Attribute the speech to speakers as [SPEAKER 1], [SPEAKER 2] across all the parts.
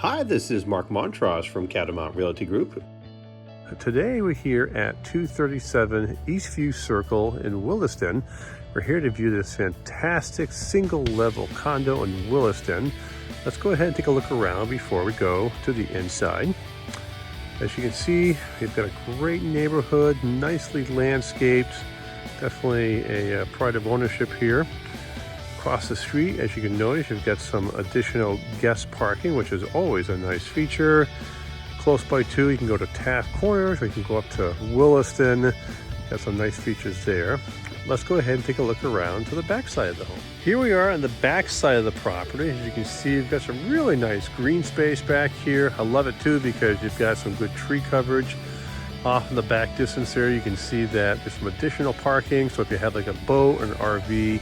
[SPEAKER 1] Hi, this is Mark Montross from Catamount Realty Group. Today we're here at 237 Eastview Circle in Williston. We're here to view this fantastic single-level condo in Williston. Let's go ahead and take a look around before we go to the inside. As you can see, we've got a great neighborhood, nicely landscaped. Definitely a pride of ownership here. Across the street, as you can notice, you've got some additional guest parking, which is always a nice feature. Close by too, you can go to Taft Corners, or you can go up to Williston. Got some nice features there. Let's go ahead and take a look around to the back side of the home. Here we are on the back side of the property. As you can see, you've got some really nice green space back here. I love it too because you've got some good tree coverage. Off in the back distance there, you can see that there's some additional parking. So if you have like a boat or an RV,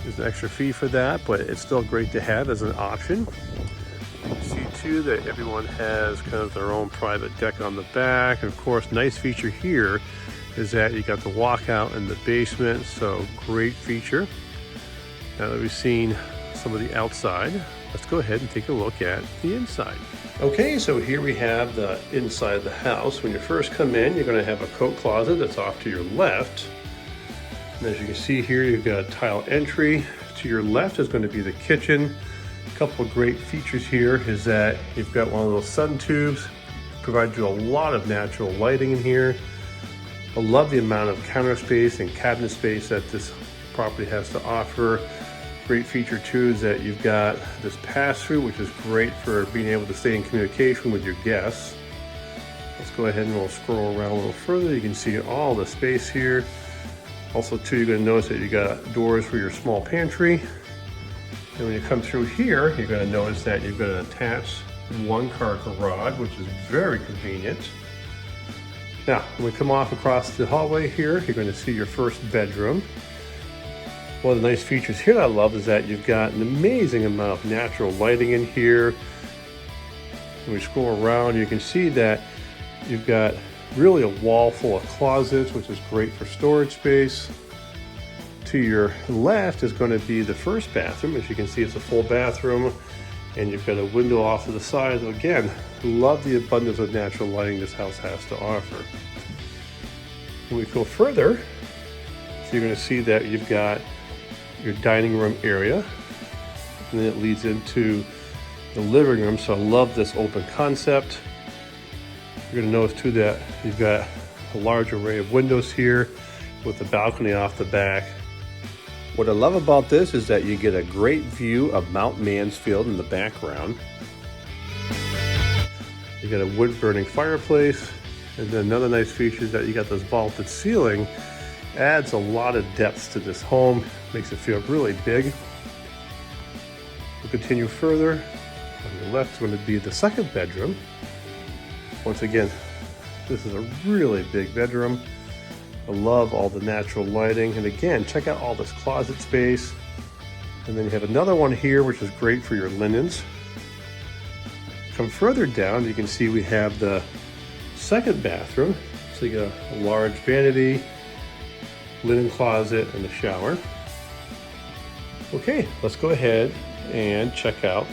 [SPEAKER 1] there's an extra fee for that, but it's still great to have as an option. You can see too that everyone has kind of their own private deck on the back. And of course, nice feature here is that you got the walkout in the basement, so great feature. Now that we've seen some of the outside, let's go ahead and take a look at the inside. Okay, so here we have the inside of the house. When you first come in, you're going to have a coat closet that's off to your left. And as you can see here, you've got a tile entry. To your left is going to be the kitchen. A couple of great features here is that you've got one of those sun tubes. Provides you a lot of natural lighting in here. I love the amount of counter space and cabinet space that this property has to offer. Great feature too is that you've got this pass-through, which is great for being able to stay in communication with your guests. Let's go ahead and we'll scroll around a little further. You can see all the space here. Also too, you're going to notice that you got doors for your small pantry. And when you come through here, you're going to notice that you've got an attached one-car garage, which is very convenient. Now, when we come off across the hallway here, you're going to see your first bedroom. One of the nice features here that I love is that you've got an amazing amount of natural lighting in here. When we scroll around, you can see that you've got really a wall full of closets, which is great for storage space. To your left is going to be the first bathroom. As you can see, it's a full bathroom, and you've got a window off to the side. So again, love the abundance of natural lighting this house has to offer. When we go further, so you're going to see that you've got your dining room area, and then it leads into the living room. So I love this open concept. You're going to notice too that you've got a large array of windows here with the balcony off the back. What I love about this is that you get a great view of Mount Mansfield in the background. You got a wood burning fireplace, and then another nice feature is that you got this vaulted ceiling. Adds a lot of depth to this home, makes it feel really big. We'll continue further. On your left is going to be the second bedroom. Once again, this is a really big bedroom. I love all the natural lighting. And again, check out all this closet space. And then you have another one here, which is great for your linens. Come further down, you can see we have the second bathroom. So you got a large vanity, linen closet, and a shower. Okay, let's go ahead and check out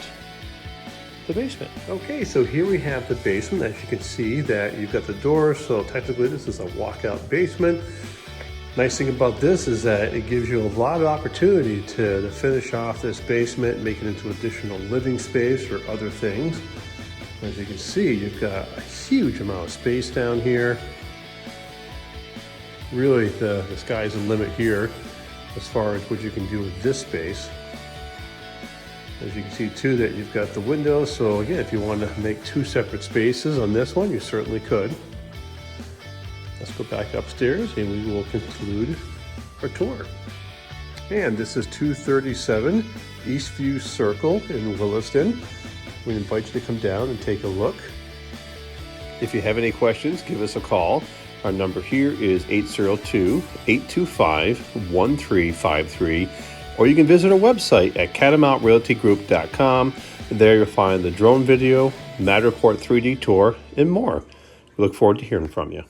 [SPEAKER 1] the basement. Okay, so here we have the basement. As you can see that you've got the door, so technically this is a walkout basement. Nice thing about this is that it gives you a lot of opportunity to finish off this basement, make it into additional living space or other things. As you can see, you've got a huge amount of space down here. Really, the sky's the limit here as far as what you can do with this space. As you can see too that you've got the windows, so again, if you want to make two separate spaces on this one, you certainly could. Let's go back upstairs and we will conclude our tour. And this is 237 Eastview Circle in Williston. We invite you to come down and take a look. If you have any questions, give us a call. Our number here is 802-825-1353. Or you can visit our website at catamountrealtygroup.com. There you'll find the drone video, Mad Report 3D tour, and more. We look forward to hearing from you.